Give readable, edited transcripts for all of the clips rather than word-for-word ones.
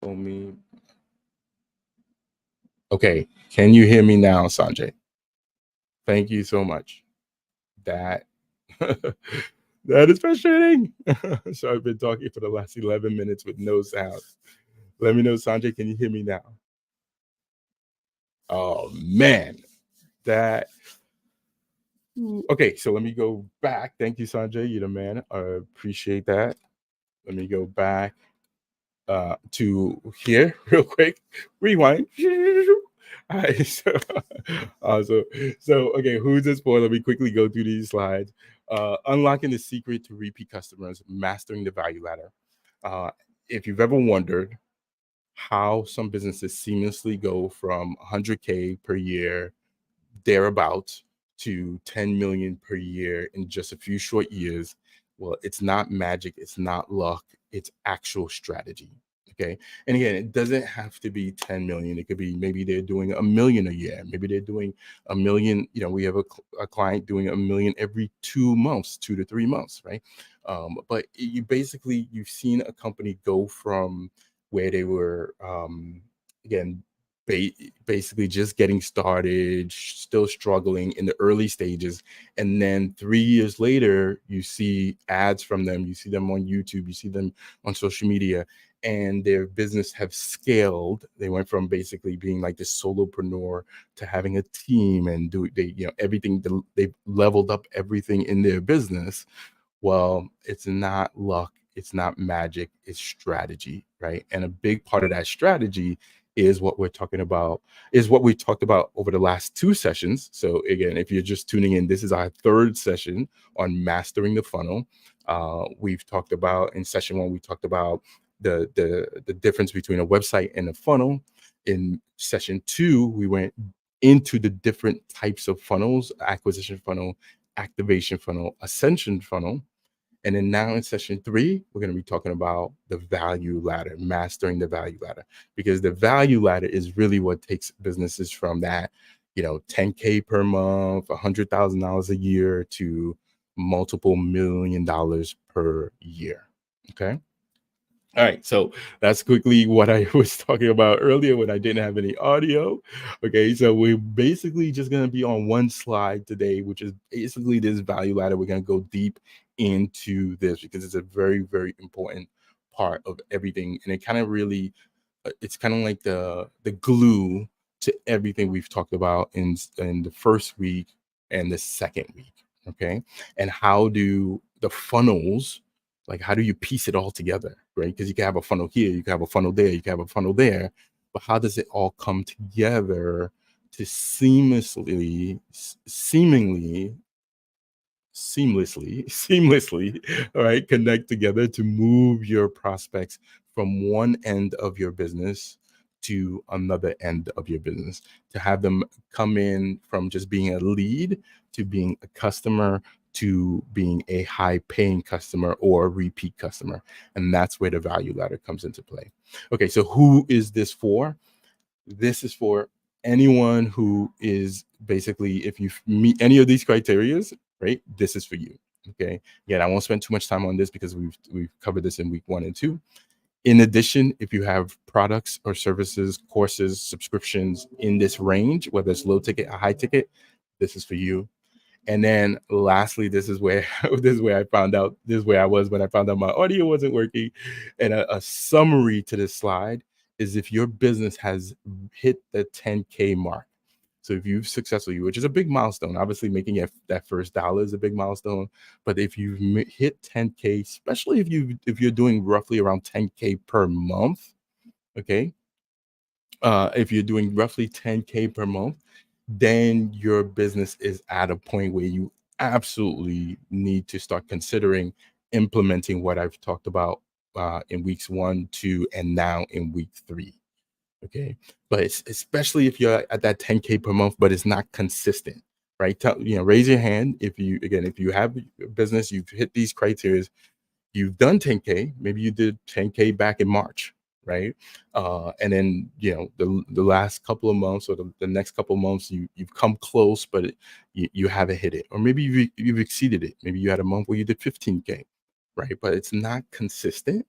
Me. Okay. Can you hear me now, Sanjay? Thank you so much. That that is frustrating. So I've been talking for the last 11 minutes with no sound. Let me know, Sanjay. Can you hear me now? Oh man, that. Okay, so let me go back. Thank you, Sanjay. You're the man. I appreciate that. Let me go back to here real quick. Rewind. All right, so okay, who's this for? Let me quickly go through these slides. Unlocking the secret to repeat customers, mastering the value ladder. Uh, if you've ever wondered how some businesses seamlessly go from 100K per year thereabouts to 10 million per year in just a few short years, well, it's not magic, it's not luck, it's actual strategy. Okay. And again, it doesn't have to be 10 million. It could be maybe they're doing a million a year. Maybe they're doing a million. We have a client doing a million every 2 months, 2 to 3 months, right? But you basically, you've seen a company go from where they were, again, ba- basically just getting started, still struggling in the early stages. And then 3 years later, you see ads from them, you see them on YouTube, you see them on social media, and their business have scaled. They went from basically being like this solopreneur to having a team and do they, everything, they leveled up everything in their business. Well, it's not luck, it's not magic, it's strategy, right? And a big part of that strategy is what we're talking about, is what we talked about over the last two sessions. So again, if you're just tuning in, this is our third session on mastering the funnel. We've talked about in session one, we talked about the difference between a website and a funnel. In session two, we went into the different types of funnels: acquisition funnel, activation funnel, ascension funnel. And then now in session three, we're going to be talking about the value ladder, mastering the value ladder, because the value ladder is really what takes businesses from that, 10K per month, $100,000 a year to multiple $1 million per year. Okay. All right, so that's quickly what I was talking about earlier when I didn't have any audio. Okay, so we're basically just going to be on one slide today, which is basically this value ladder. We're going to go deep into this because it's a very, very important part of everything, and it kind of really, it's kind of like the glue to everything we've talked about in the first week and the second week. Okay, and how do the funnels, like how do you piece it all together, right? Because you can have a funnel here, you can have a funnel there, you can have a funnel there, but how does it all come together to seamlessly, all right, connect together to move your prospects from one end of your business to another end of your business, to have them come in from just being a lead to being a customer to being a high paying customer or a repeat customer. And that's where the value ladder comes into play. Okay, so who is this for? This is for anyone who is basically, if you meet any of these criterias, right, this is for you. Okay. Again, I won't spend too much time on this because we've covered this in week 1 and 2. In addition, if you have products or services, courses, subscriptions in this range, whether it's low ticket or high ticket, this is for you. And then lastly, this is where I found out, this is where I was when I found out my audio wasn't working. And a summary to this slide is if your business has hit the 10K mark. So if you've successfully, which is a big milestone, obviously making that first dollar is a big milestone. But if you've hit 10K, especially if you're doing roughly around 10K per month, okay, if you're doing roughly 10K per month, then your business is at a point where you absolutely need to start considering implementing what I've talked about in weeks 1, 2, and now in week 3. Okay. But especially if you're at that 10K per month, but it's not consistent, right? Raise your hand if you have a business, you've hit these criteria, you've done 10K, maybe you did 10K back in March, right? And then, the last couple of months or the next couple of months, you've come close, but you haven't hit it. Or maybe you've exceeded it. Maybe you had a month where you did 15K, right? But it's not consistent.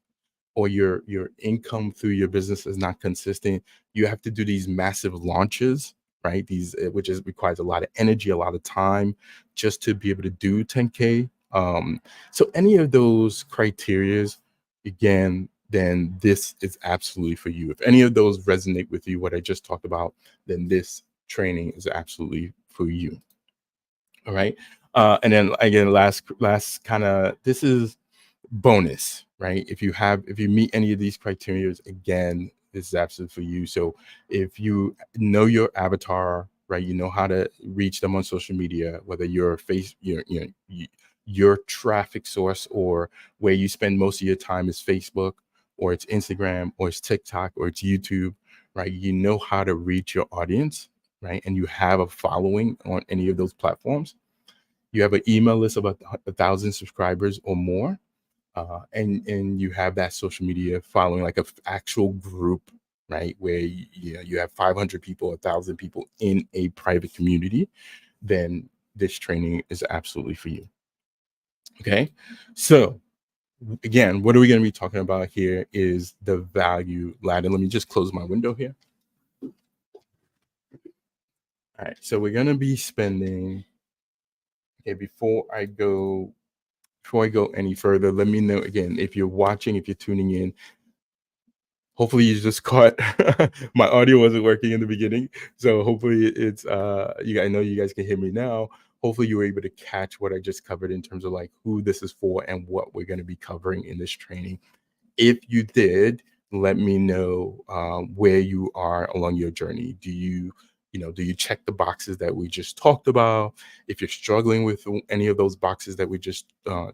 or your income through your business is not consistent, you have to do these massive launches, right? These which is requires a lot of energy, a lot of time just to be able to do 10K. So any of those criterias, again, then this is absolutely for you. If any of those resonate with you, what I just talked about, then this training is absolutely for you. All right. And then again, last kind of this is bonus, right? If you meet any of these criteria, again, this is absolutely for you. So if you know your avatar, right, you know how to reach them on social media, whether your face, your traffic source or where you spend most of your time is Facebook or it's Instagram or it's TikTok or it's YouTube, right? You know how to reach your audience, right? And you have a following on any of those platforms. You have an email list of 1,000 subscribers or more, and you have that social media following like a actual group, right? Where you have 500 people, 1,000 people in a private community, then this training is absolutely for you. Okay, so again, what are we going to be talking about here is the value ladder. Let me just close my window here. All right, so we're going to be spending. Okay, before I go any further, let me know again if you're watching, if you're tuning in. Hopefully, you just caught my audio wasn't working in the beginning, so hopefully it's I know you guys can hear me now. Hopefully, you were able to catch what I just covered in terms of like who this is for and what we're going to be covering in this training. If you did, let me know where you are along your journey. Do you check the boxes that we just talked about? If you're struggling with any of those boxes that we just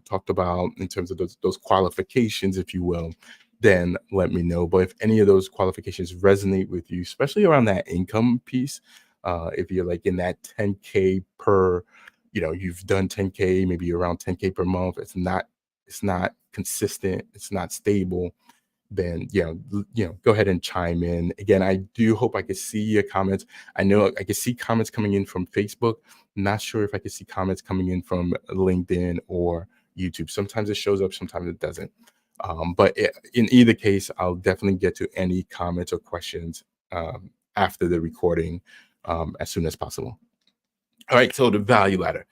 talked about in terms of those qualifications, if you will, then let me know. But if any of those qualifications resonate with you, especially around that income piece, if you're like in that 10K per, you've done 10K, maybe around 10K per month, it's not consistent, it's not stable, then go ahead and chime in. Again, I do hope I could see your comments. I know I can see comments coming in from Facebook. Not sure if I can see comments coming in from LinkedIn or YouTube. Sometimes it shows up, sometimes it doesn't. But in either case, I'll definitely get to any comments or questions after the recording as soon as possible. All right, so the value ladder.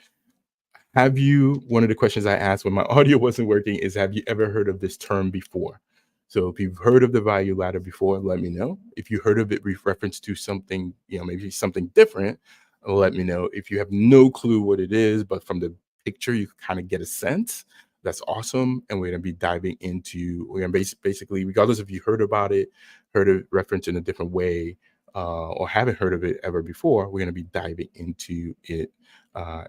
One of the questions I asked when my audio wasn't working is, have you ever heard of this term before? So if you've heard of the value ladder before, let me know. If you heard of it with reference to something, maybe something different, let me know. If you have no clue what it is, but from the picture, you kind of get a sense, that's awesome. And we're going to be diving into, we're going to basically, regardless if you heard about it, heard it referenced in a different way, or haven't heard of it ever before, we're going to be diving into it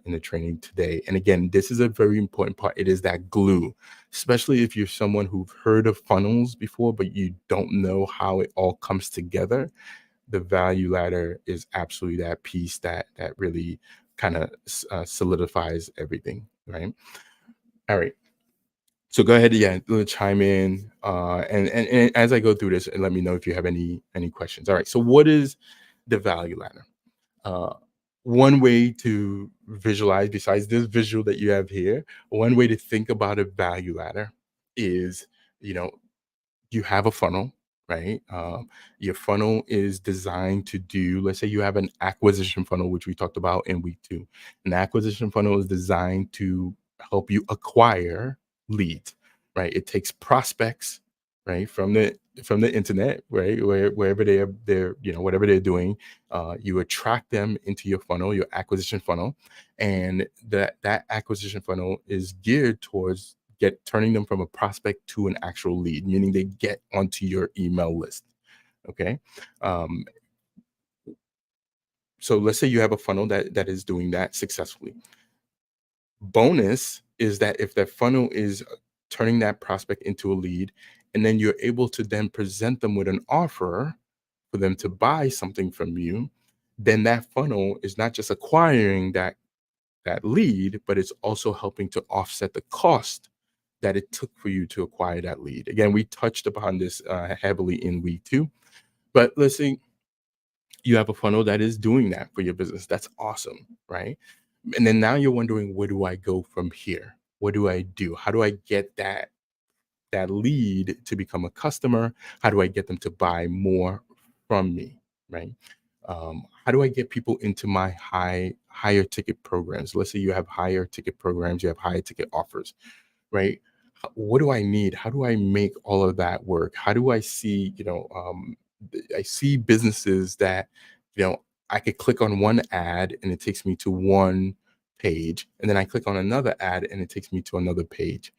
in the training today. And again, this is a very important part. It is that glue, especially if you're someone who've heard of funnels before, but you don't know how it all comes together. The value ladder is absolutely that piece that really kind of solidifies everything, right? All right. So go ahead, yeah, chime in, and as I go through this, and let me know if you have any questions. All right. So what is the value ladder? Uh, One way to visualize, besides this visual that you have here, one way to think about a value ladder is, you know, you have a funnel, right? Your funnel is designed to do, let's say you have an acquisition funnel, which we talked about in week 2. An acquisition funnel is designed to help you acquire leads, right? It takes prospects, right, from the internet, right, wherever they're whatever they're doing, you attract them into your funnel, your acquisition funnel, and that acquisition funnel is geared towards get turning them from a prospect to an actual lead, meaning they get onto your email list. Okay. Um, so let's say you have a funnel that is doing that successfully. Bonus is that if that funnel is turning that prospect into a lead, and then you're able to then present them with an offer for them to buy something from you, then that funnel is not just acquiring that lead, but it's also helping to offset the cost that it took for you to acquire that lead. Again, we touched upon this heavily in week 2, but let's say you have a funnel that is doing that for your business. That's awesome, right? And then now you're wondering, where do I go from here? What do I do? How do I get that that lead to become a customer? How do I get them to buy more from me? Right? How do I get people into my higher ticket programs? Let's say you have higher ticket programs, you have higher ticket offers, right? What do I need? How do I make all of that work? How do I see, I see businesses that, you know, I could click on one ad and it takes me to one page, and then I click on another ad and it takes me to another page,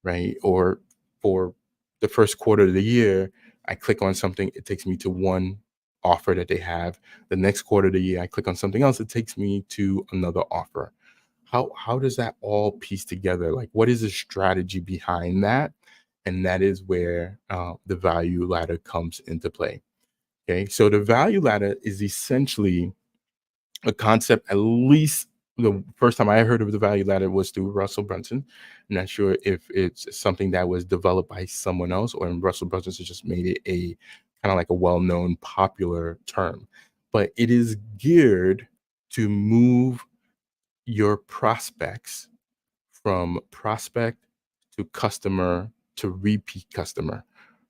right? Or for the first quarter of the year, I click on something, it takes me to one offer that they have. The next quarter of the year, I click on something else, it takes me to another offer. How does that all piece together? Like, what is the strategy behind that? And that is where the value ladder comes into play. Okay, so the value ladder is essentially a concept. At least the first time I heard of the value ladder was through Russell Brunson. I'm not sure if it's something that was developed by someone else, or Russell Brunson has just made it a kind of like a well-known popular term. But it is geared to move your prospects from prospect to customer to repeat customer,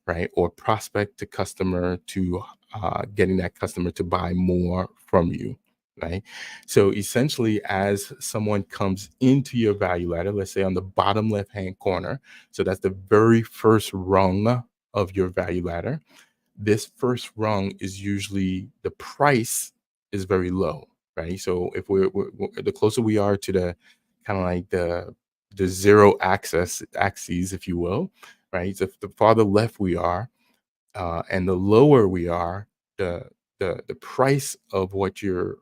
right? Or prospect to customer to getting that customer to buy more from you, right? So essentially, as someone comes into your value ladder, let's say on the bottom left hand corner, so that's the very first rung of your value ladder. This first rung is usually the price is very low, right? So if the closer we are to the kind of like the zero access axes, if you will, right? So the farther left we are, and the lower we are, the the price of what you're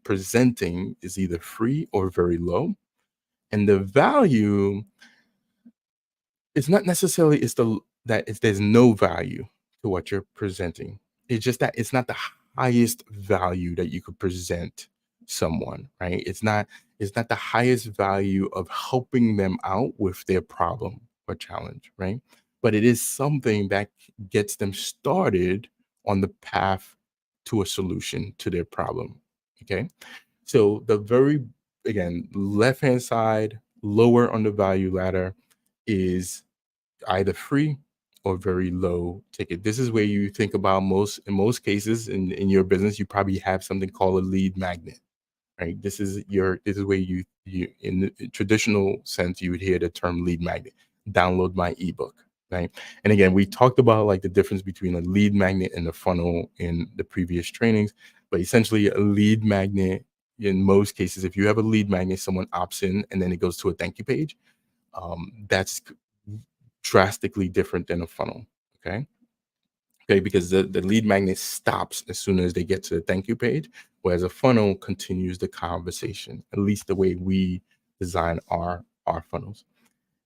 presenting is either free or very low, and the value it's not necessarily it's the that it's there's no value to what you're presenting. It's just that it's not the highest value that you could present someone, right? It's not the highest value of helping them out with their problem or challenge, right? But it is something that gets them started on the path to a solution to their problem. Okay. So the very again, left hand side, lower on the value ladder is either free or very low ticket. This is where you think about most cases in your business, you probably have something called a lead magnet, right? This is where you in the traditional sense you would hear the term lead magnet. Download my ebook, right? And again, we talked about like the difference between a lead magnet and a funnel in the previous trainings, but essentially a lead magnet in most cases, if you have a lead magnet, someone opts in and then it goes to a thank you page. That's drastically different than a funnel. Okay. Okay. Because the lead magnet stops as soon as they get to the thank you page, whereas a funnel continues the conversation, at least the way we design our funnels.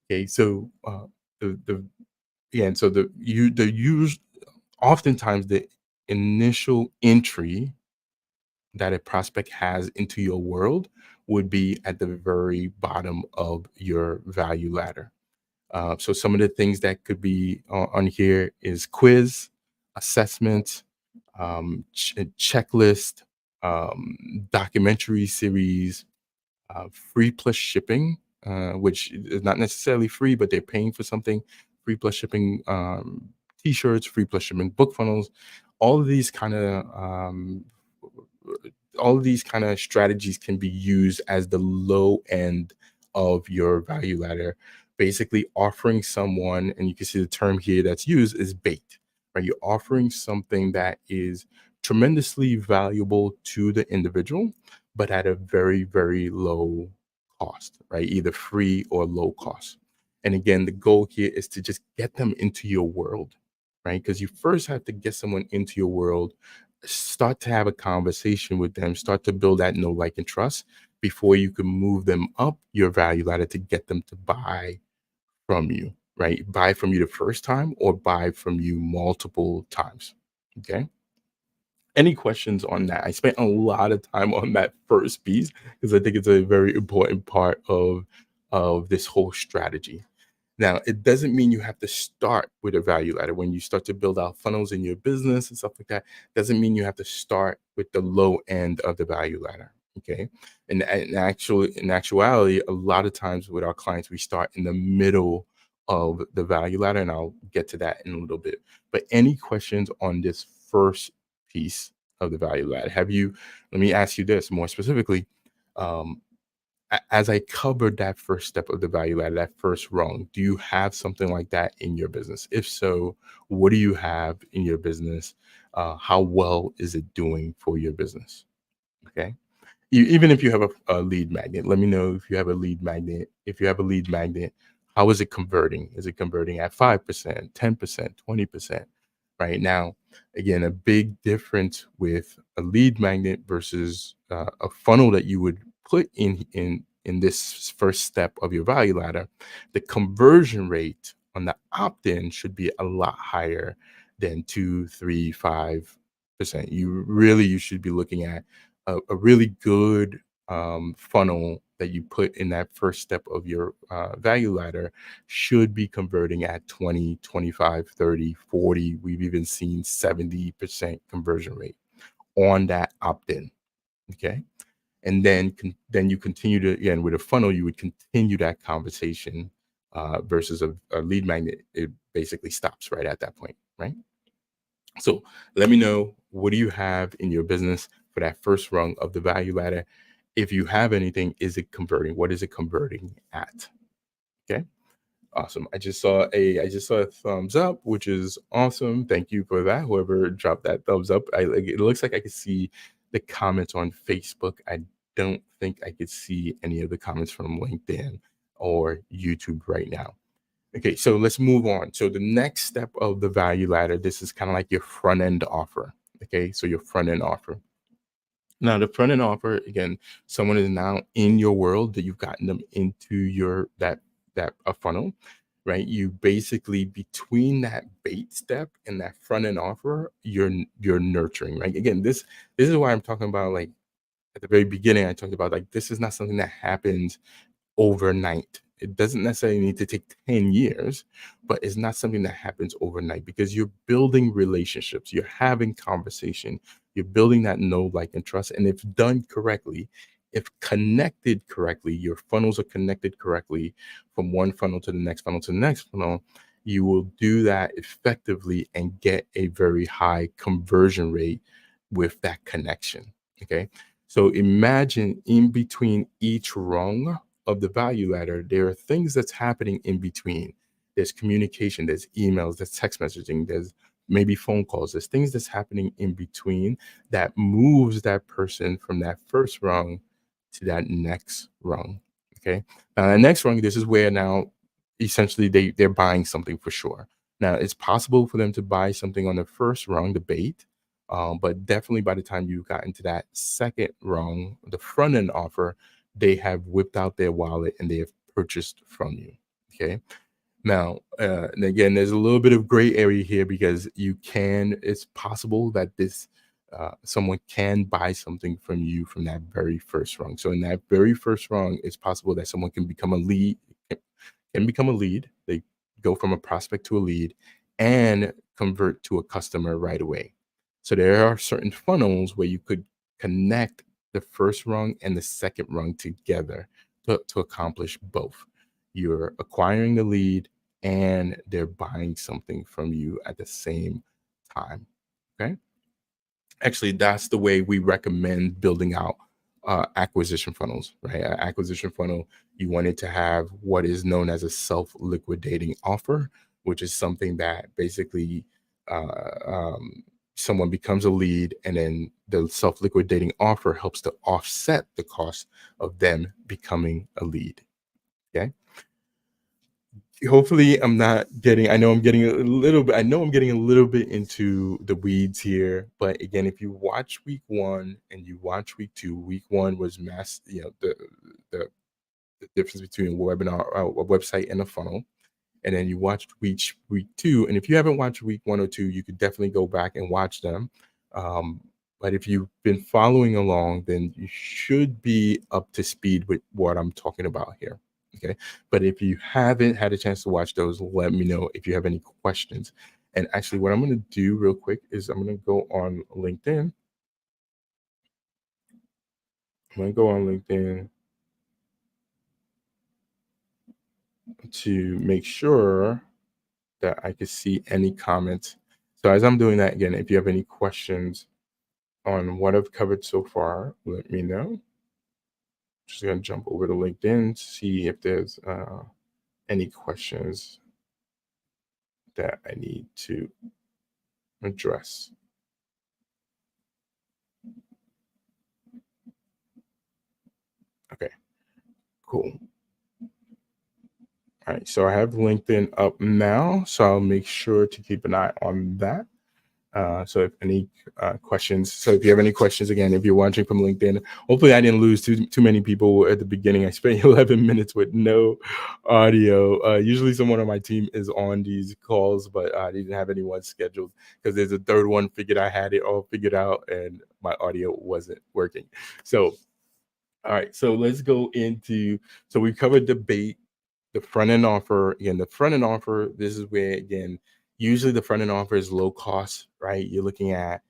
Okay. So the yeah, and so the use oftentimes the initial entry that a prospect has into your world would be at the very bottom of your value ladder. So some of the things that could be on here is quiz, assessment, checklist, documentary series, free plus shipping, which is not necessarily free, but they're paying for something. Free plus shipping t-shirts, free plus shipping book funnels, all of these kind of all of these kind of strategies can be used as the low end of your value ladder, basically offering someone, and you can see the term here that's used is bait, right? You're offering something that is tremendously valuable to the individual, but at a very, very low cost, right? Either free or low cost. And again, the goal here is to just get them into your world, right? Because you first have to get someone into your world, start to have a conversation with them, start to build that know, like, and trust before you can move them up your value ladder to get them to buy from you, right? Buy from you the first time or buy from you multiple times. Okay. Any questions on that? I spent a lot of time on that first piece because I think it's a very important part of this whole strategy. Now, it doesn't mean you have to start with a value ladder. When you start to build out funnels in your business and stuff like that, doesn't mean you have to start with the low end of the value ladder. Okay. And in actuality, a lot of times with our clients, we start in the middle of the value ladder, and I'll get to that in a little bit. But any questions on this first piece of the value ladder? Let me ask you this more specifically. Um, as I covered that first step of the value ladder, that first rung, do you have something like that in your business? If so, what do you have in your business? How well is it doing for your business? Okay. Even if you have a lead magnet, let me know if you have a lead magnet. If you have a lead magnet, how is it converting? Is it converting at 5%, 10%, 20%? Right now, again, a big difference with a lead magnet versus a funnel that you would put in this first step of your value ladder, the conversion rate on the opt-in should be a lot higher than 2, 3, 5%. You should be looking at a really good funnel that you put in that first step of your value ladder should be converting at 20, 25, 30, 40. We've even seen 70% conversion rate on that opt-in. Okay. And then you continue to, again, with a funnel, you would continue that conversation versus a lead magnet. It basically stops right at that point, right? So let me know, what do you have in your business for that first rung of the value ladder? If you have anything, is it converting? What is it converting at? Okay. Awesome. I just saw a thumbs up, which is awesome. Thank you for that. Whoever dropped that thumbs up. It looks like I could see the comments on Facebook. I don't think I could see any of the comments from LinkedIn or YouTube right now. Okay, so let's move on. So the next step of the value ladder, this is kind of like your front end offer. Okay, so your front end offer. Now, the front end offer, again, someone is now in your world that you've gotten them into your that a funnel, right? You basically, between that bait step and that front end offer, you're nurturing, right? Again, this is why I'm talking about, like, at the very beginning, I talked about, like, this is not something that happens overnight. It doesn't necessarily need to take 10 years, but it's not something that happens overnight, because you're building relationships, you're having conversation, you're building that know, like, and trust. And if done correctly, if connected correctly, your funnels are connected correctly from one funnel to the next funnel to the next funnel, you will do that effectively and get a very high conversion rate with that connection. Okay. So imagine, in between each rung of the value ladder, there are things that's happening in between. There's communication, there's emails, there's text messaging, there's maybe phone calls, there's things that's happening in between that moves that person from that first rung to that next rung. Okay. Now, the next rung, this is where now essentially they're buying something for sure. Now, it's possible for them to buy something on the first rung, the bait, but definitely by the time you got into that second rung, the front end offer, they have whipped out their wallet and they have purchased from you. Okay. Now, and again, there's a little bit of gray area here, because it's possible that someone can buy something from you from that very first rung. So in that very first rung, it's possible that someone can become a lead, can become a lead. They go from a prospect to a lead and convert to a customer right away. So there are certain funnels where you could connect the first rung and the second rung together to accomplish both. You're acquiring the lead and they're buying something from you at the same time. Okay. Actually, that's the way we recommend building out acquisition funnels, right? An acquisition funnel, you want it to have what is known as a self-liquidating offer, which is something that basically someone becomes a lead, and then the self-liquidating offer helps to offset the cost of them becoming a lead. Okay. Hopefully I'm not getting, I know I'm getting a little bit into the weeds here, but again, if you watch week 1 and you watch week 2, week 1 was the the difference between a webinar, a website, and a funnel. And then you watched week 2, and if you haven't watched week 1 or 2, you could definitely go back and watch them. Um, but if you've been following along, then you should be up to speed with what I'm talking about here. Okay. But if you haven't had a chance to watch those, let me know if you have any questions. And actually, what I'm going to do real quick is I'm going to go on LinkedIn. I'm going to go on LinkedIn. to make sure that I could see any comments. So as I'm doing that again, if you have any questions on what I've covered so far, let me know. Just gonna jump over to LinkedIn to see if there's any questions that I need to address. Okay, cool. All right, so I have LinkedIn up now, so I'll make sure to keep an eye on that. So if any questions, so if you have any questions, again, if you're watching from LinkedIn, hopefully I didn't lose too many people at the beginning. I spent 11 minutes with no audio. Usually someone on my team is on these calls, but I didn't have anyone scheduled because there's a third one figured I had it all figured out and my audio wasn't working. So all right, so let's go into, so we covered debate, the front end offer. Again, the front end offer, this is where, again, usually the front end offer is low cost, right? You're looking at,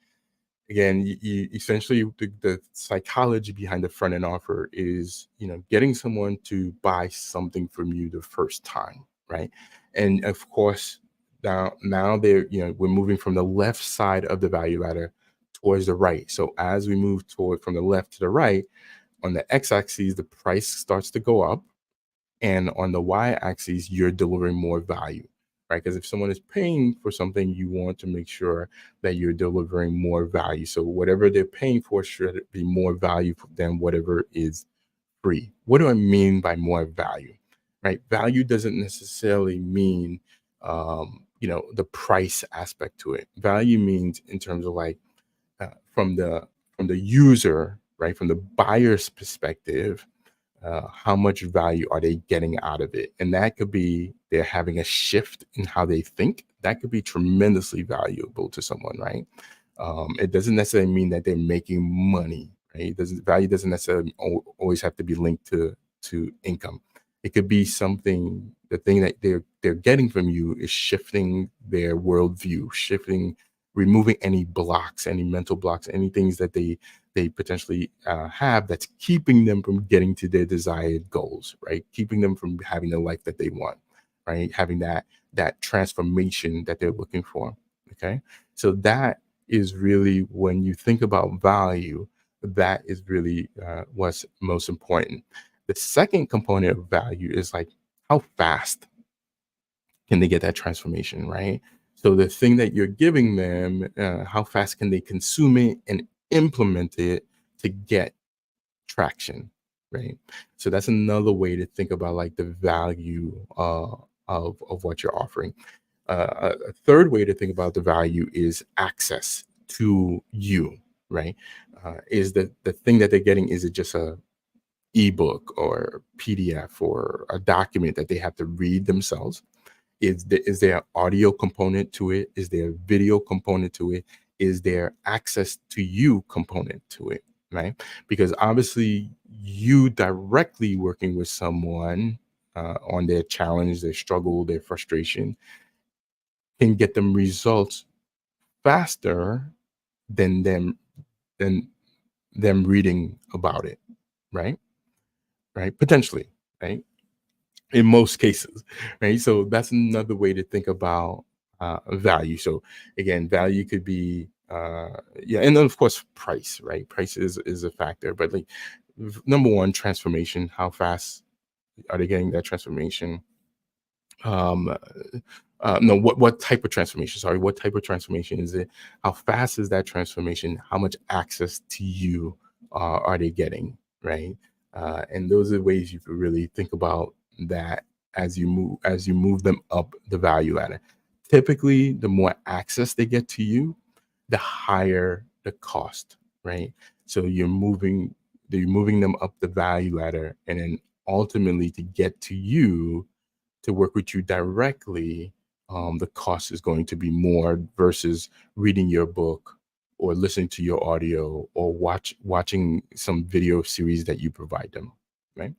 again, you essentially, the psychology behind the front end offer is, getting someone to buy something from you the first time, right? And of course, now they're, we're moving from the left side of the value ladder towards the right. So as we move toward from the left to the right, on the x-axis, the price starts to go up, and on the y-axis, you're delivering more value, right? Because if someone is paying for something, you want to make sure that you're delivering more value. So whatever they're paying for should be more value than whatever is free. What do I mean by more value? Right? Value doesn't necessarily mean the price aspect to it. Value means in terms of like from the user, right? From the buyer's perspective, how much value are they getting out of it? And that could be they're having a shift in how they think. That could be tremendously valuable to someone, right? It doesn't necessarily mean that they're making money, right? Value doesn't necessarily always have to be linked to income. It could be something. The thing that they're getting from you is shifting their worldview, shifting, removing any blocks, any mental blocks, any things that they potentially have that's keeping them from getting to their desired goals, right? Keeping them from having the life that they want, right? Having that transformation that they're looking for. Okay, so that is really, when you think about value, that is really what's most important. The second component of value is like, how fast can they get that transformation, right? So the thing that you're giving them, how fast can they consume it and implement it to get traction, right? So that's another way to think about like the value of what you're offering. A third way to think about the value is access to you, right? Is the thing that they're getting, is it just a ebook or PDF or a document that they have to read themselves? Is there an audio component to it? Is there a video component to it? Is there access to you component to it? Right? Because obviously, you directly working with someone on their challenge, their struggle, their frustration, can get them results faster than than them reading about it. Right? Right? Potentially. Right? In most cases, right? So that's another way to think about value. So again, value could be yeah, and then of course price, right? Price is a factor, but like number one, transformation. How fast are they getting that transformation? Um, no, what type of transformation? Sorry, what type of transformation is it? How fast is that transformation? How much access to you are they getting? Right, and those are ways you could really think about that as you move them up the value ladder. Typically, the more access they get to you, the higher the cost. Right, so you're moving them up the value ladder, and then ultimately to get to you, to work with you directly, the cost is going to be more versus reading your book or listening to your audio or watching some video series that you provide them, right?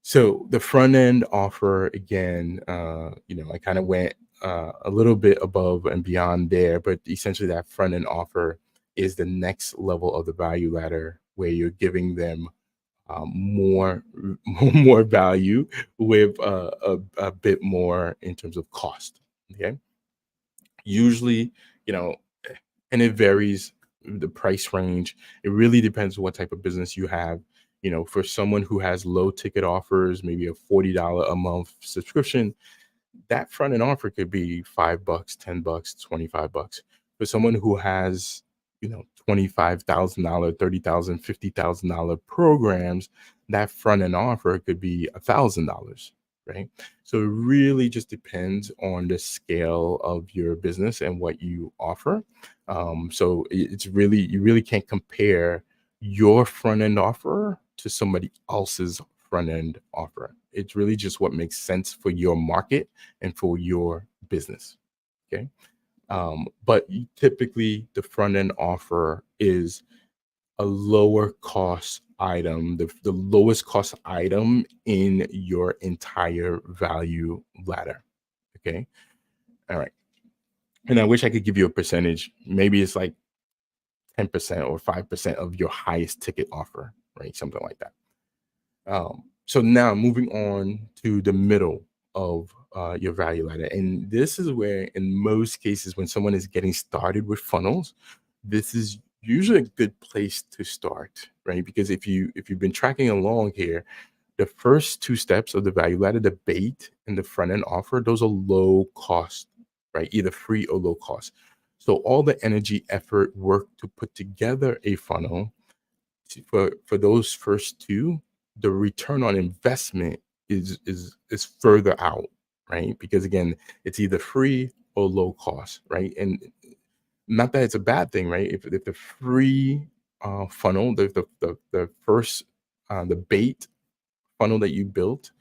So the front end offer, again, I kind of went a little bit above and beyond there, but essentially that front end offer is the next level of the value ladder where you're giving them more more value with a bit more in terms of cost. Okay, usually, you know, and it varies the price range. It really depends what type of business you have. For someone who has low ticket offers, maybe a $40 a month subscription, that front end offer could be $5, $10, $25. For someone who has, $25,000, $30,000, $50,000 programs, that front end offer could be $1,000, right? So it really just depends on the scale of your business and what you offer. So it's really, you really can't compare your front end offer to somebody else's front end offer. It's really just what makes sense for your market and for your business. Okay. But typically, the front end offer is a lower cost item, the lowest cost item in your entire value ladder. Okay. All right. And I wish I could give you a percentage. Maybe it's like 10% or 5% of your highest ticket offer, right? Something like that. So now moving on to the middle of your value ladder, and this is where, in most cases, when someone is getting started with funnels, this is usually a good place to start, right? Because if you've been tracking along here, the first two steps of the value ladder, the bait and the front end offer, those are low cost, right? Either free or low cost. So all the energy, effort, work to put together a funnel for those first two, the return on investment is further out, right? Because again, it's either free or low cost, right? And not that it's a bad thing, right? If the free funnel, the first the bait funnel that you built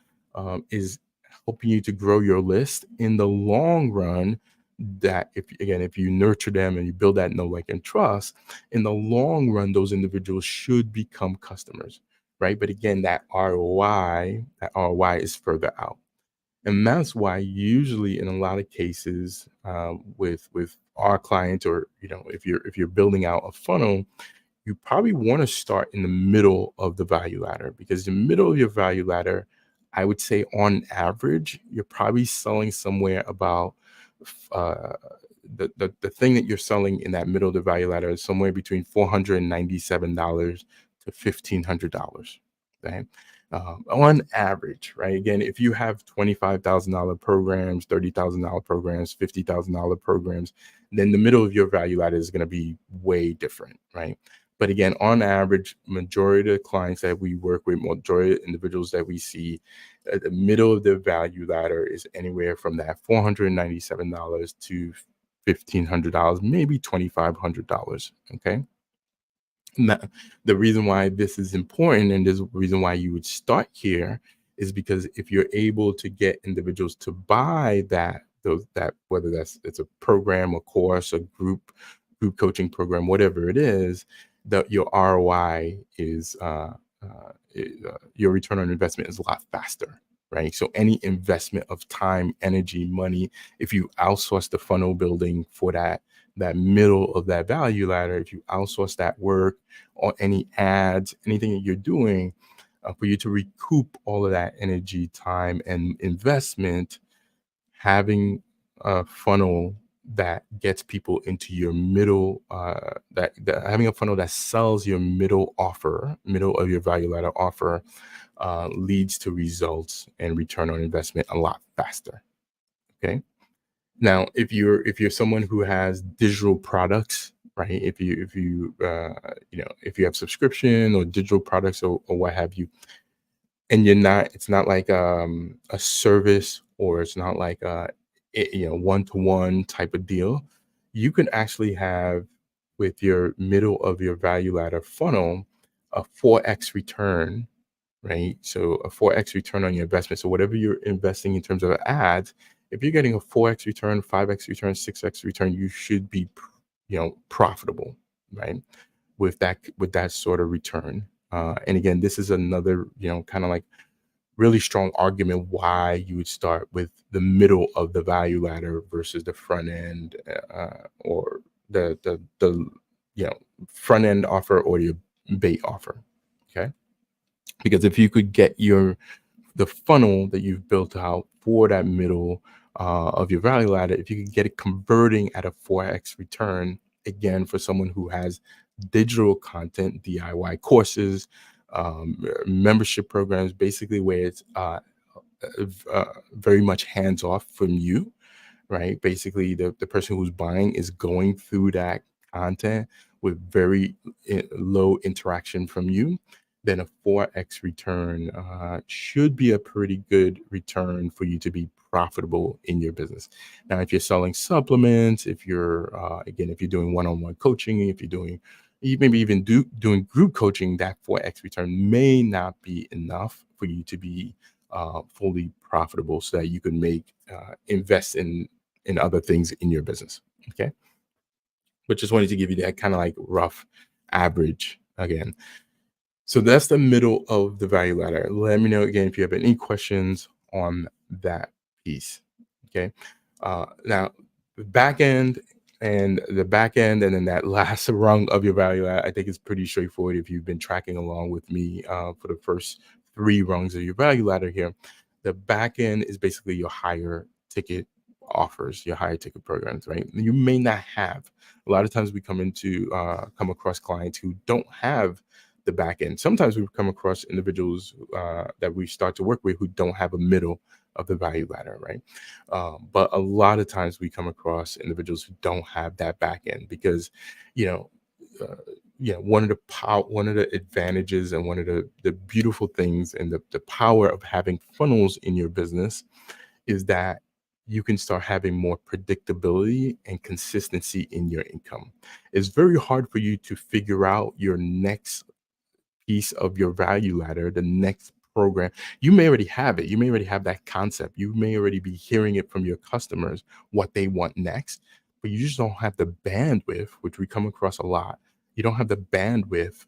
is helping you to grow your list in the long run, that if you nurture them and you build that know, like, and trust, in the long run those individuals should become customers, right? But again, that ROI is further out. And that's why usually in a lot of cases, with our clients, or if you're building out a funnel, you probably want to start in the middle of the value ladder, because the middle of your value ladder, I would say on average, you're probably selling somewhere about uh, the thing that you're selling in that middle of the value ladder is somewhere between $497 to $1,500. Okay. On average, right? Again, if you have $25,000 programs, $30,000 programs, $50,000 programs, then the middle of your value ladder is going to be way different, right? But again, on average, majority of the clients that we work with, majority of individuals that we see, at the middle of the value ladder is anywhere from that $497 to $1,500, maybe $2,500. Okay. Now, the reason why this is important, and there's a reason why you would start here, is because if you're able to get individuals to buy that, whether it's a program, a course, a group coaching program, whatever it is, that your ROI is your return on investment is a lot faster, right? So any investment of time, energy, money, if you outsource the funnel building for that middle of that value ladder, if you outsource that work, or any ads, anything that you're doing, for you to recoup all of that energy, time, and investment, having a funnel that gets people into your middle, that having a funnel that sells your middle of your value ladder offer, leads to results and return on investment a lot faster. Okay. Now, if you're someone who has digital products, right? If you have subscription or digital products, or what have you, and it's not like a service, or it's not like one-to-one type of deal, you can actually have, with your middle of your value ladder funnel, a 4x return, right? So a 4x return on your investment. So whatever you're investing in terms of ads, if you're getting a 4x return, 5x return, 6x return, you should be, profitable, right? With that sort of return. And again, this is another, kind of like really strong argument why you would start with the middle of the value ladder versus the front end, or the front end offer, or your bait offer. Okay. Because if you could get the funnel that you've built out for that middle of your value ladder, if you could get it converting at a 4x return, again, for someone who has digital content, DIY courses, membership programs, basically where it's very much hands off from you, right? Basically, the person who's buying is going through that content with very low interaction from you, then a 4x return should be a pretty good return for you to be profitable in your business. Now, if you're selling supplements, if you're, again, if you're doing one-on-one coaching, if you're doing, you maybe even doing group coaching, that 4x return may not be enough for you to be fully profitable so that you can invest in other things in your business. Okay. But just wanted to give you that kind of like rough average again. So that's the middle of the value ladder. Let me know again if you have any questions on that piece. Okay. Now, the back end, and then that last rung of your value ladder, I think is pretty straightforward if you've been tracking along with me for the first three rungs of your value ladder here. The back end is basically your higher ticket offers, your higher ticket programs, right? You may not have. A lot of times we come across clients who don't have the back end. Sometimes we come across individuals that we start to work with who don't have a middle of the value ladder, right? But a lot of times we come across individuals who don't have that back end because, you know, uh, one of the advantages and one of the beautiful things and the power of having funnels in your business is that you can start having more predictability and consistency in your income. It's very hard for you to figure out your next piece of your value ladder, the next program. You may already have it. You may already have that concept. You may already be hearing it from your customers what they want next, but you just don't have the bandwidth, which we come across a lot. You don't have the bandwidth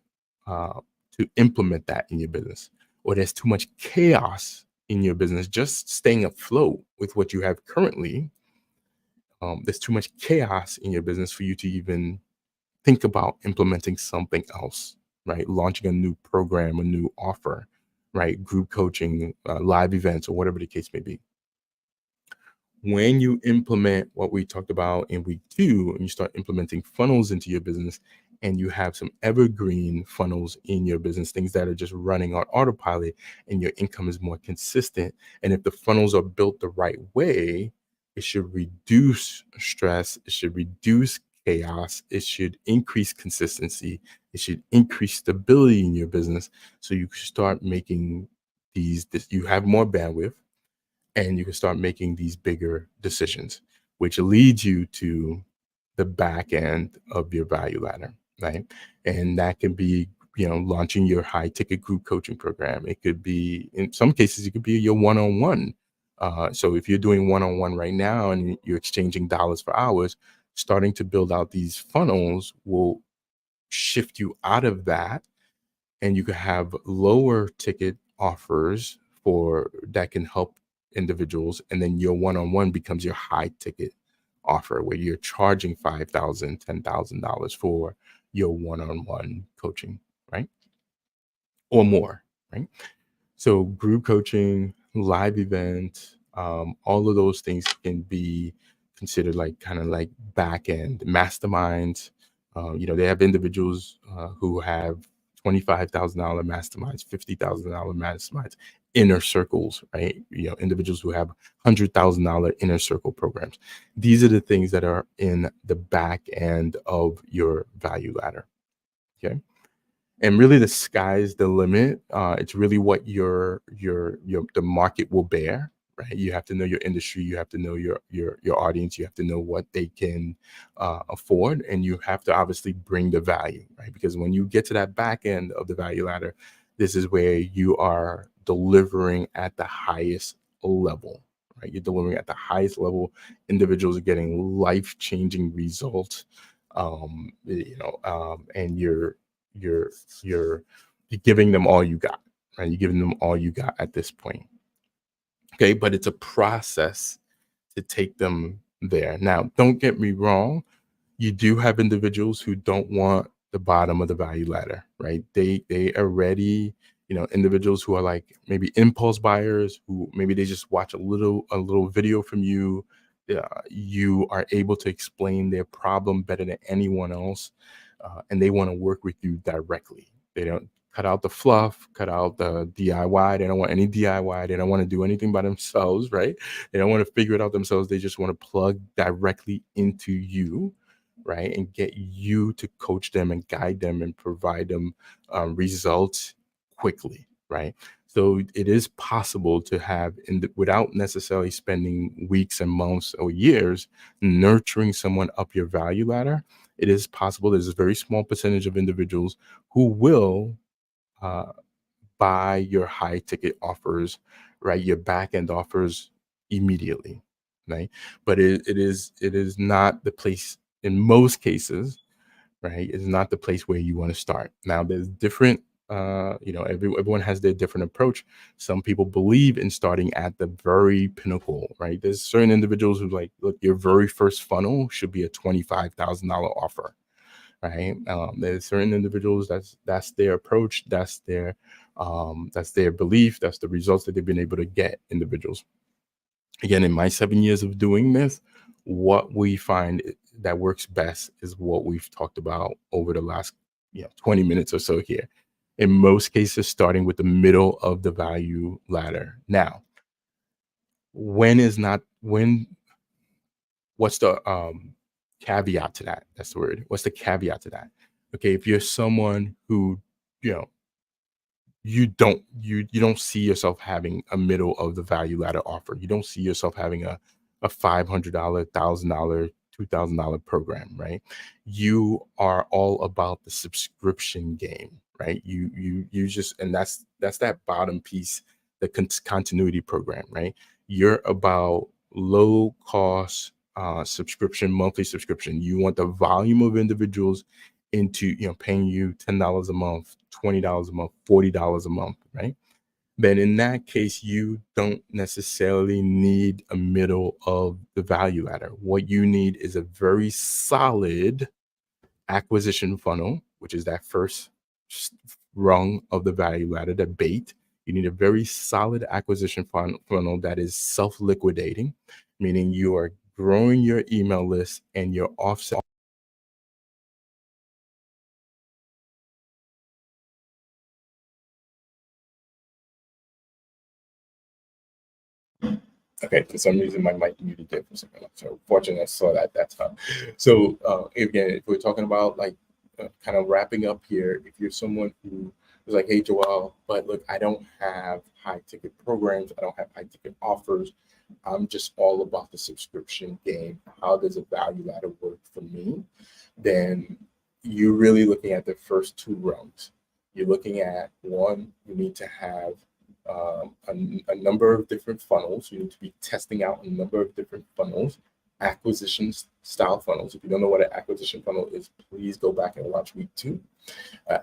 to implement that in your business, or there's too much chaos in your business just staying afloat with what you have currently. There's too much chaos in your business for you to even think about implementing something else, right? Launching a new program, a new offer, right? Group coaching, live events, or whatever the case may be. When you implement what we talked about in week 2 and you start implementing funnels into your business and you have some evergreen funnels in your business, things that are just running on autopilot and your income is more consistent. And if the funnels are built the right way, it should reduce stress, it should reduce chaos, it should increase consistency, it should increase stability in your business. So you can start making you have more bandwidth and you can start making these bigger decisions, which leads you to the back end of your value ladder, right? And that can be, launching your high ticket group coaching program. It could be, in some cases, it could be your one-on-one. So if you're doing one-on-one right now and you're exchanging dollars for hours, starting to build out these funnels will shift you out of that, and you can have lower ticket offers for that can help individuals, and then your one-on-one becomes your high ticket offer where you're charging $5,000, $10,000 for your one-on-one coaching, right? Or more, right? So group coaching, live event, all of those things can be considered like kind of like back end masterminds. They have individuals who have $25,000 masterminds, $50,000 masterminds, inner circles, right? Individuals who have $100,000 inner circle programs. These are the things that are in the back end of your value ladder. Okay. And really the sky's the limit. It's really what the market will bear, right? You have to know your industry, you have to know your audience, you have to know what they can afford, and you have to obviously bring the value, right? Because when you get to that back end of the value ladder, this is where you are delivering at the highest level, right? You're delivering at the highest level. Individuals are getting life-changing results, and you're you're you're giving them all you got, right? You're giving them all you got at this point. Okay, but it's a process to take them there. Now, don't get me wrong, you do have individuals who don't want the bottom of the value ladder, right? They already, individuals who are like maybe impulse buyers, who maybe they just watch a little video from you. You are able to explain their problem better than anyone else, and they want to work with you directly. They don't cut out the fluff, cut out the DIY. They don't want any DIY. They don't want to do anything by themselves, right? They don't want to figure it out themselves. They just want to plug directly into you, right? And get you to coach them and guide them and provide them results quickly, right? So it is possible to have, without necessarily spending weeks and months or years nurturing someone up your value ladder. It is possible. There's a very small percentage of individuals who will uh, buy your high ticket offers, right? Your back end offers immediately, right? But it is not the place in most cases, right? It's not the place where you want to start. Now, there's different. Everyone has their different approach. Some people believe in starting at the very pinnacle, right? There's certain individuals who like, look, your very first funnel should be a $25,000 offer, right? There's certain individuals that's their approach, that's their belief, that's the results that they've been able to get. Individuals, again, in my 7 years of doing this, what we find that works best is what we've talked about over the last 20 minutes or so here. In most cases, starting with the middle of the value ladder. Now, when what's the caveat to that? That's the word. What's the caveat to that? Okay, if you're someone who, you know, you don't see yourself having a middle of the value ladder offer. You don't see yourself having a $500, $1,000, $2,000 program, right? You are all about the subscription game, right? You just, and that's that bottom piece, the continuity program, right? You're about low cost subscription, monthly subscription. You want the volume of individuals into paying you $10 a month, $20 a month, $40 a month, right? Then in that case, you don't necessarily need a middle of the value ladder. What you need is a very solid acquisition funnel, which is that first rung of the value ladder, the bait. You need a very solid acquisition funnel that is self-liquidating, meaning you are growing your email list and you're offset. Okay, for some reason my mic muted there for a second. So fortunately, I saw that that time. So again, if we're talking about like kind of wrapping up here, if you're someone who is like, hey, Joel, but look, I don't have high ticket programs, I don't have high ticket offers. I'm just all about the subscription game. How does a value ladder work for me? Then you're really looking at the first two rungs. You're looking at one, you need to have a number of different funnels. You need to be testing out a number of different funnels, acquisition style funnels. If you don't know what an acquisition funnel is, please go back and watch week 2.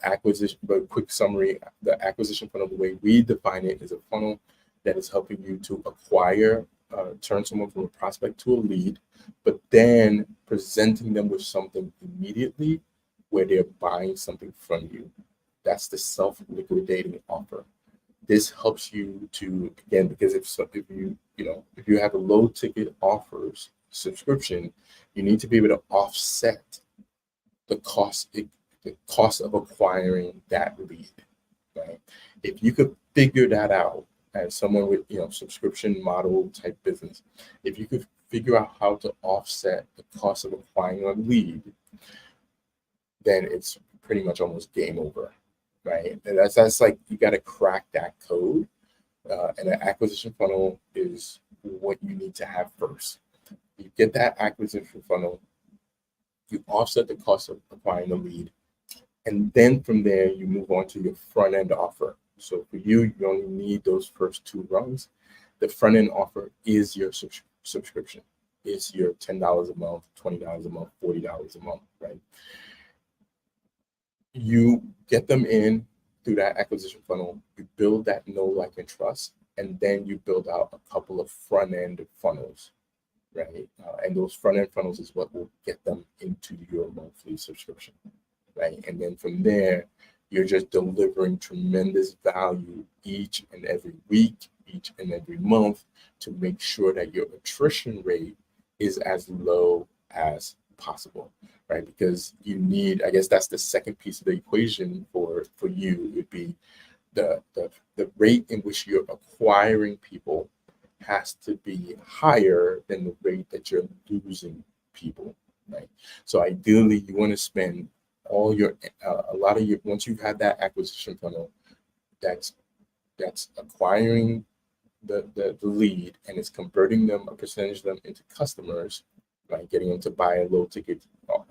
Acquisition, but quick summary, the acquisition funnel, the way we define it, is a funnel that is helping you to acquire, turn someone from a prospect to a lead, but then presenting them with something immediately where they're buying something from you. That's the self-liquidating offer. This helps you to, again, because if you have a low ticket offers subscription, you need to be able to offset the cost of acquiring that lead, right? If you could figure that out as someone with subscription model type business, if you could figure out how to offset the cost of acquiring a lead, then it's pretty much almost game over, right? And that's like, you got to crack that code, and an acquisition funnel is what you need to have first. You get that acquisition funnel, you offset the cost of acquiring the lead, and then from there you move on to your front end offer. So for you, you only need those first two rungs. The front end offer is your subscription. It's your $10 a month, $20 a month, $40 a month, right? You get them in through that acquisition funnel, you build that know, like, and trust, and then you build out a couple of front end funnels, right? And those front end funnels is what will get them into your monthly subscription, right? And then from there, You're just delivering tremendous value each and every week, each and every month to make sure that your attrition rate is as low as possible, right? Because you need, I guess that's the second piece of the equation for you would be the rate in which you're acquiring people has to be higher than the rate that you're losing people, right? So ideally, you want to spend all your a lot of your once you've had that acquisition funnel that's acquiring the lead and it's converting them a percentage of them into customers, right? Getting them to buy a low ticket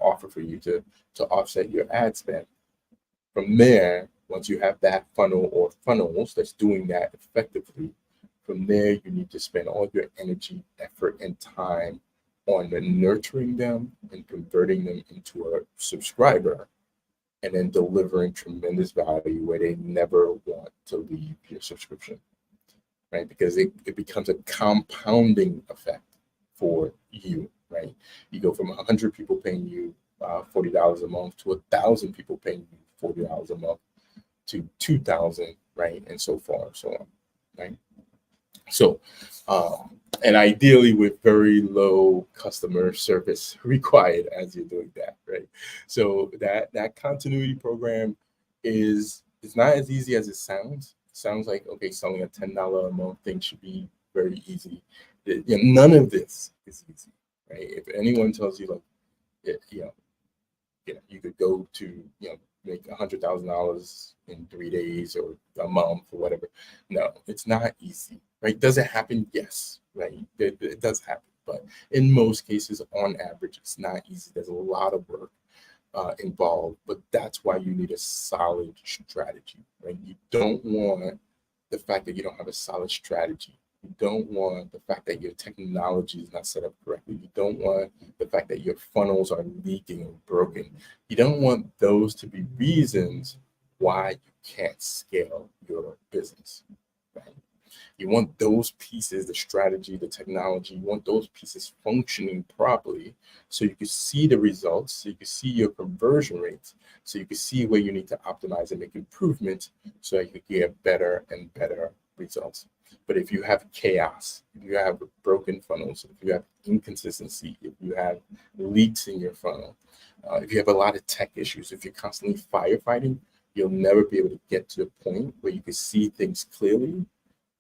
offer for you to offset your ad spend. From there, once you have that funnel or funnels that's doing that effectively, from there you need to spend all your energy, effort, and time on nurturing them and converting them into a subscriber, and then delivering tremendous value where they never want to leave your subscription, right? Because it becomes a compounding effect for you, right? You go from 100 people paying you $40 a month to 1,000 people paying you $40 a month to 2,000, right? And so far, so on, right? So, and ideally with very low customer service required as you're doing that, right? So that continuity program is not as easy as it sounds. It sounds like, okay, selling a $10 a month thing should be very easy. None of this is easy, right? If anyone tells you like, you could go to, make $100,000 in 3 days or a month or whatever. No, it's not easy, right? Does it happen? Yes, right? It does happen, but in most cases, on average, it's not easy. There's a lot of work involved, but that's why you need a solid strategy, right? You don't want the fact that you don't have a solid strategy. You don't want the fact that your technology is not set up correctly. You don't want the fact that your funnels are leaking or broken. You don't want those to be reasons why you can't scale your business, right? You want those pieces, the strategy, the technology, you want those pieces functioning properly so you can see the results, so you can see your conversion rates, so you can see where you need to optimize and make improvements so that you can get better and better results. But if you have chaos, if you have broken funnels, if you have inconsistency, if you have leaks in your funnel, if you have a lot of tech issues, if you're constantly firefighting, you'll never be able to get to the point where you can see things clearly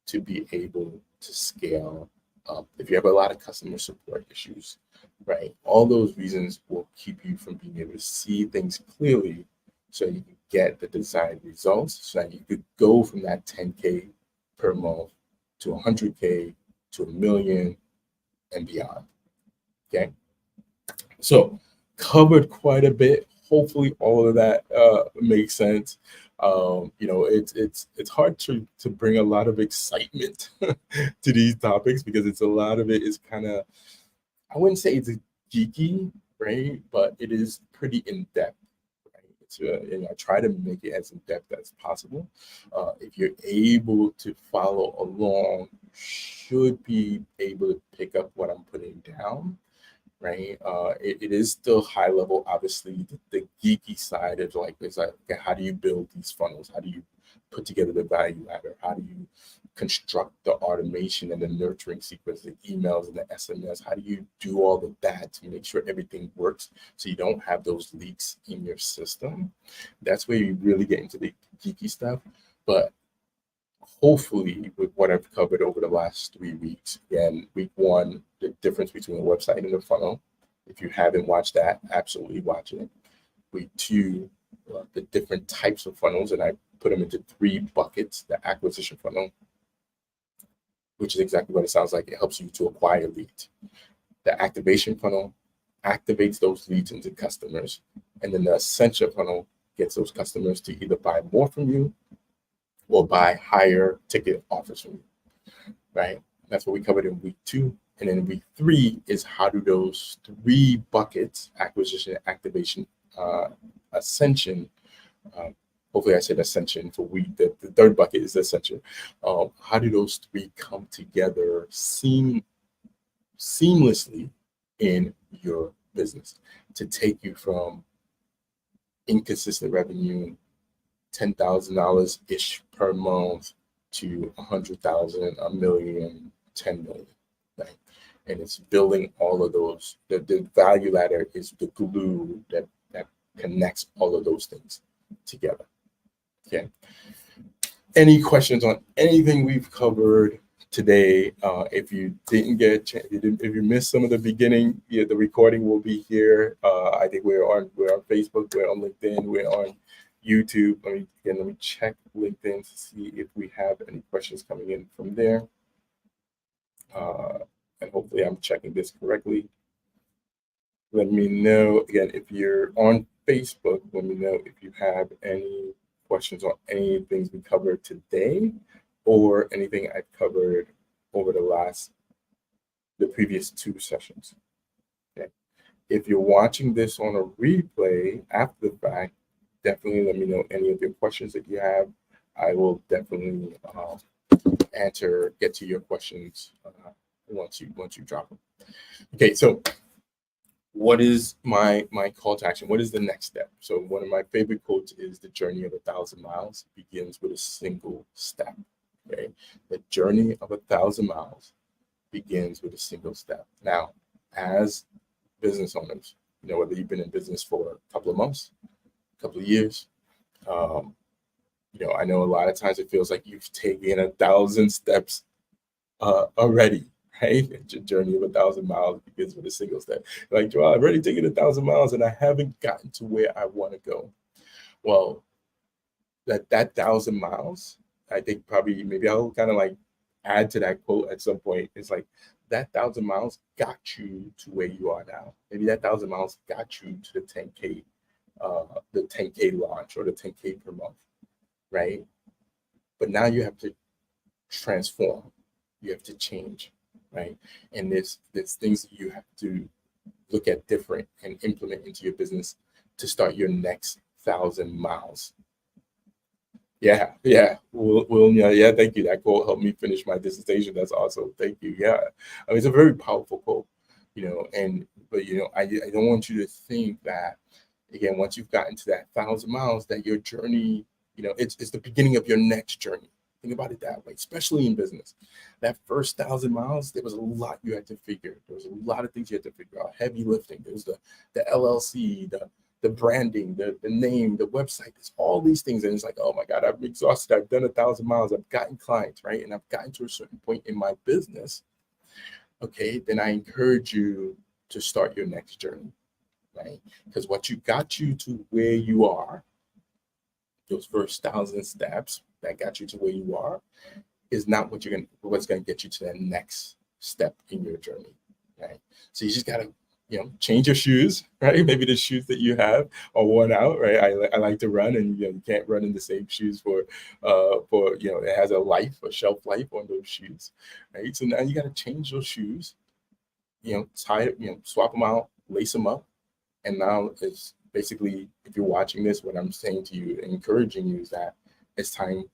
to be able to scale up. If you have a lot of customer support issues, right? All those reasons will keep you from being able to see things clearly so you can get the desired results, so that you could go from that 10K per month to 100K to a million and beyond. Okay. So covered quite a bit. Hopefully all of that makes sense. It's hard to bring a lot of excitement to these topics because it's a lot of it is kind of, I wouldn't say it's geeky, right? But it is pretty in depth. And I try to make it as in depth as possible. If you're able to follow along, you should be able to pick up what I'm putting down, right? It is still high level. Obviously, the geeky side is like, okay, how do you build these funnels? How do you put together the value ladder? How do you construct the automation and the nurturing sequence, the emails and the SMS? How do you do all of that to make sure everything works so you don't have those leaks in your system? That's where you really get into the geeky stuff. But hopefully, with what I've covered over the last 3 weeks, again, week one, the difference between a website and a funnel. If you haven't watched that, absolutely watch it. Week two, the different types of funnels, and I put them into 3 buckets. The acquisition funnel, which is exactly what it sounds like. It helps you to acquire leads. The activation funnel activates those leads into customers. And then the ascension funnel gets those customers to either buy more from you or buy higher ticket offers from you, right? That's what we covered in week 2. And then week 3 is how do those 3 buckets, acquisition, activation, ascension, hopefully I said ascension for week, the 3rd bucket is ascension. How do those 3 come together seamlessly in your business to take you from inconsistent revenue $10,000 ish per month to 100,000, a million, 10 million, right? And it's building all of those. The value ladder is the glue that connects all of those things together. Okay. Any questions on anything we've covered today? If you didn't get a chance, if you missed some of the beginning, the recording will be here. I think we're on Facebook, we're on LinkedIn, we're on YouTube. Let me check LinkedIn to see if we have any questions coming in from there. And hopefully I'm checking this correctly. Let me know again if you're on Facebook. Let me know if you have any questions on any things we covered today or anything I've covered over the previous 2 sessions. Okay. If you're watching this on a replay after the fact, definitely let me know any of your questions that you have. I will definitely get to your questions once you drop them. Okay, so what is my call to action? What is the next step? So one of my favorite quotes is the journey of 1,000 miles begins with a single step. Okay, the journey of 1,000 miles begins with a single step. Now, as business owners, whether you've been in business for a couple of months, a couple of years, I know a lot of times it feels like you've taken 1,000 steps already. Right? The journey of 1,000 miles begins with a single step. Like, Joel, I've already taken 1,000 miles and I haven't gotten to where I want to go. Well, that 1,000 miles, I think maybe I'll kind of like add to that quote at some point. It's like that 1,000 miles got you to where you are now. Maybe that 1,000 miles got you to the 10K, the 10K launch or the 10K per month, right? But now you have to transform. You have to change. Right. And there's things that you have to look at different and implement into your business to start your next 1,000 miles. Yeah. Well, yeah. Thank you. That quote helped me finish my dissertation. That's awesome. Thank you. Yeah. It's a very powerful quote, but I don't want you to think that, again, once you've gotten to that 1,000 miles, that your journey, it's the beginning of your next journey. Think about it that way, especially in business. That first 1,000 miles, there was a lot you had to figure. There was a lot of things you had to figure out. Heavy lifting. There was the LLC, the branding, the name, the website. There's all these things, and it's like, oh my God, I'm exhausted. I've done 1,000 miles. I've gotten clients, right? And I've gotten to a certain point in my business. Okay, then I encourage you to start your next journey, right? Because what got you to where you are, those first 1,000 steps that got you to where you are, is not what's going to get you to that next step in your journey, right? So you just got to, change your shoes, right? Maybe the shoes that you have are worn out, right? I like to run, and you can't run in the same shoes for it has a shelf life on those shoes, right? So now you got to change those shoes, swap them out, lace them up, and now it's basically, if you're watching this, what I'm saying to you, encouraging you, is that it's time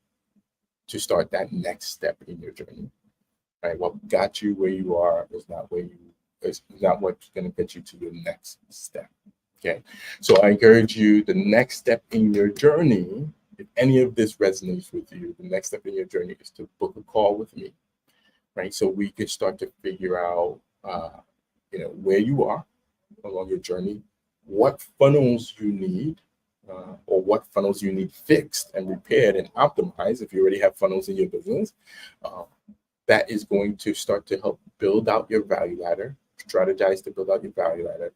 to start that next step in your journey, right? What got you where you are is not what's going to get you to your next step. Okay, so I encourage you, the next step in your journey, if any of this resonates with you, the next step in your journey is to book a call with me, right? So we could start to figure out, where you are along your journey, what funnels you need, or what funnels you need fixed and repaired and optimized. If you already have funnels in your business, that is going to start to help build out your value ladder, strategize to build out your value ladder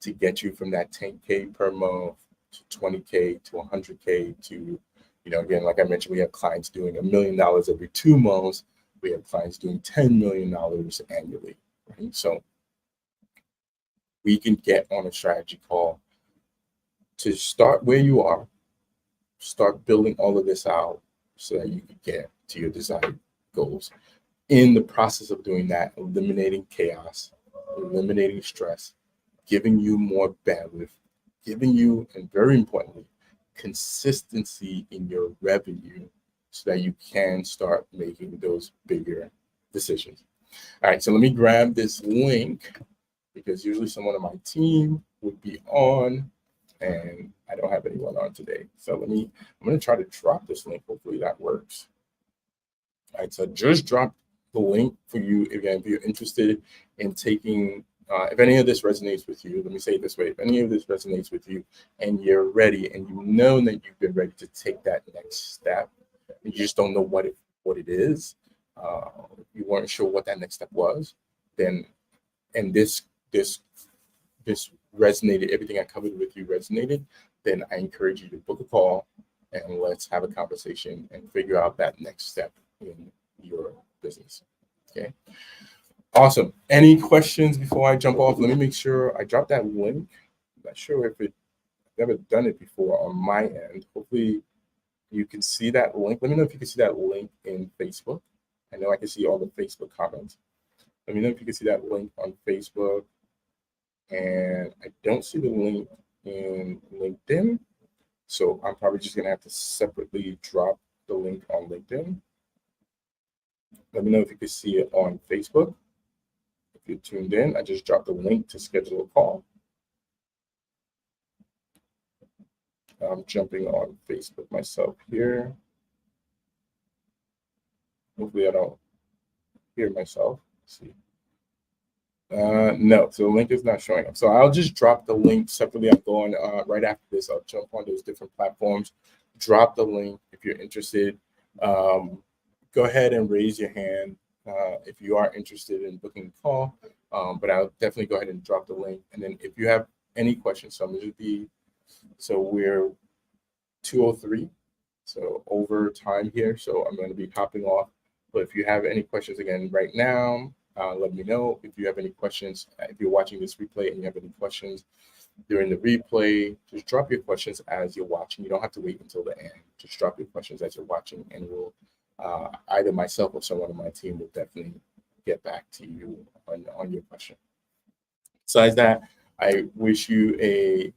to get you from that 10K per month to 20K to 100K to, again, like I mentioned, we have clients doing $1 million every 2 months. We have clients doing $10 million annually, right? So we can get on a strategy call to start where you are, start building all of this out so that you can get to your desired goals. In the process of doing that, eliminating chaos, eliminating stress, giving you more bandwidth, giving you, and very importantly, consistency in your revenue so that you can start making those bigger decisions. All right, so let me grab this link because usually someone on my team would be on. and I don't have anyone on today. So I'm going to try to drop this link. Hopefully that works. All right, so just drop the link for you. Again, if you're interested in taking, if any of this resonates with you, let me say it this way: if any of this resonates with you, and you're ready, and you know that you've been ready to take that next step, and you just don't know what it is, you weren't sure what that next step was, then, and this resonated, everything I covered with you resonated, then I encourage you to book a call and let's have a conversation and figure out that next step in your business. Okay. Awesome. Any questions before I jump off? Let me make sure I drop that link. I'm not sure if I've never done it before on my end. Hopefully you can see that link. Let me know if you can see that link in Facebook. I know I can see all the Facebook comments. Let me know if you can see that link on Facebook. And I don't see the link in LinkedIn. So I'm probably just going to have to separately drop the link on LinkedIn. Let me know if you can see it on Facebook. If you're tuned in, I just dropped the link to schedule a call. I'm jumping on Facebook myself here. Hopefully I don't hear myself. Let's see. No, so the link is not showing up. So I'll just drop the link separately. I'm going right after this. I'll jump on those different platforms, drop the link if you're interested. Go ahead and raise your hand if you are interested in booking a call. But I'll definitely go ahead and drop the link. And then if you have any questions, so we're 2:03, so over time here. So I'm going to be hopping off. But if you have any questions again right now, let me know. If you have any questions, if you're watching this replay and you have any questions during the replay, just drop your questions as you're watching. You don't have to wait until the end. Just drop your questions as you're watching, and we'll either myself or someone on my team will definitely get back to you on your question. Besides that, I wish you a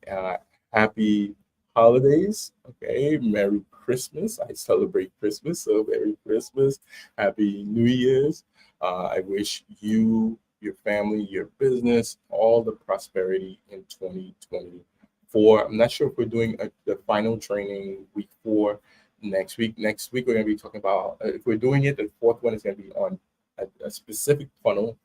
happy holidays. Okay, Merry Christmas. I celebrate Christmas, so Merry Christmas, Happy New Year's. I wish you, your family, your business, all the prosperity in 2024. I'm not sure if we're doing the final training week 4 next week. Next week, we're going to be talking about, if we're doing it, the 4th one is going to be on a specific funnel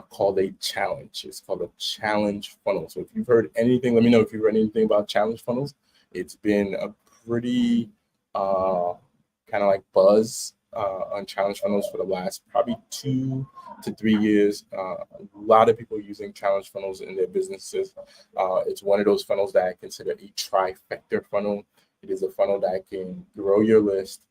called a challenge. It's called a challenge funnel. So if you've heard anything, let me know if you've heard anything about challenge funnels. It's been a pretty kind of like buzz on challenge funnels for the last probably 2 to 3 years. A lot of people using challenge funnels in their businesses. It's one of those funnels that I consider a trifecta funnel. It is a funnel that can grow your list,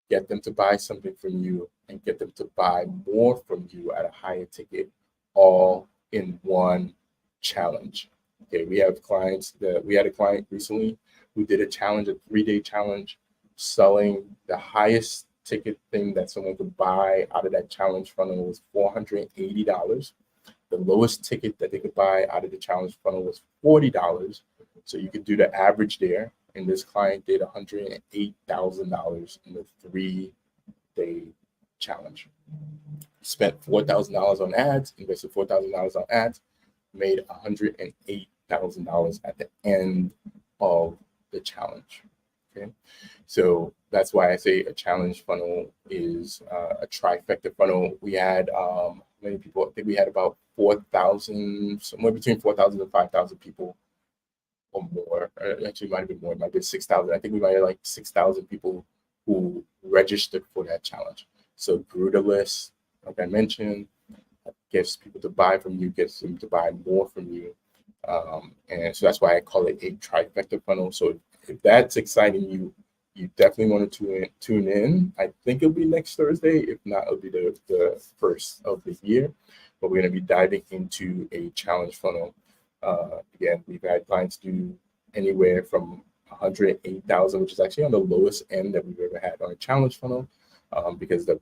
get them to buy something from you, and get them to buy more from you at a higher ticket, all in one challenge. Okay, we had a client recently who did a challenge, a 3-day challenge, selling the highest ticket thing that someone could buy out of that challenge funnel was $480. The lowest ticket that they could buy out of the challenge funnel was $40. So you could do the average there. And this client did $108,000 in the 3-day challenge. Spent $4,000 on ads, invested $4,000 on ads, made $108,000 at the end of the challenge. Okay, so that's why I say a challenge funnel is a trifecta funnel. We had many people. I think we had about 4,000, somewhere between 4,000 and 5,000 people, or more. Actually, it might have been more. It might have been 6,000. I think we might have like 6,000 people who registered for that challenge. So grew the list, like I mentioned, gets people to buy from you, gets them to buy more from you. And so that's why I call it a trifecta funnel. So if that's exciting you definitely want to tune in. I think it'll be next Thursday. If not, it'll be the first of the year. But we're going to be diving into a challenge funnel. Again, we've had clients do anywhere from 108,000, which is actually on the lowest end that we've ever had on a challenge funnel, because the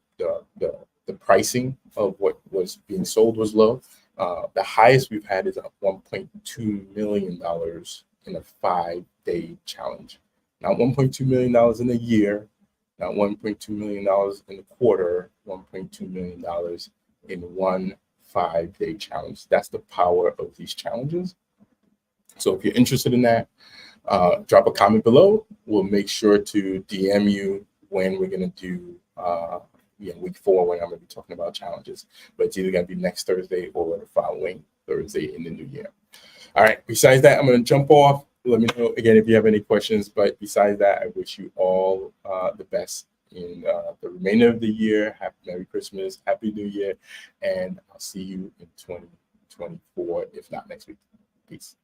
pricing of what was being sold was low. The highest we've had is $1.2 million in a 5-day challenge. Not $1.2 million in a year, not $1.2 million in a quarter, $1.2 million in one 5-day challenge. That's the power of these challenges. So if you're interested in that, drop a comment below. We'll make sure to DM you when we're going to do week 4, when I'm going to be talking about challenges. But it's either going to be next Thursday or the following Thursday in the new year. All right. Besides that, I'm going to jump off. Let me know again if you have any questions. But besides that, I wish you all the best in the remainder of the year. Happy Merry Christmas, Happy New Year, and I'll see you in 2024, if not next week. Peace.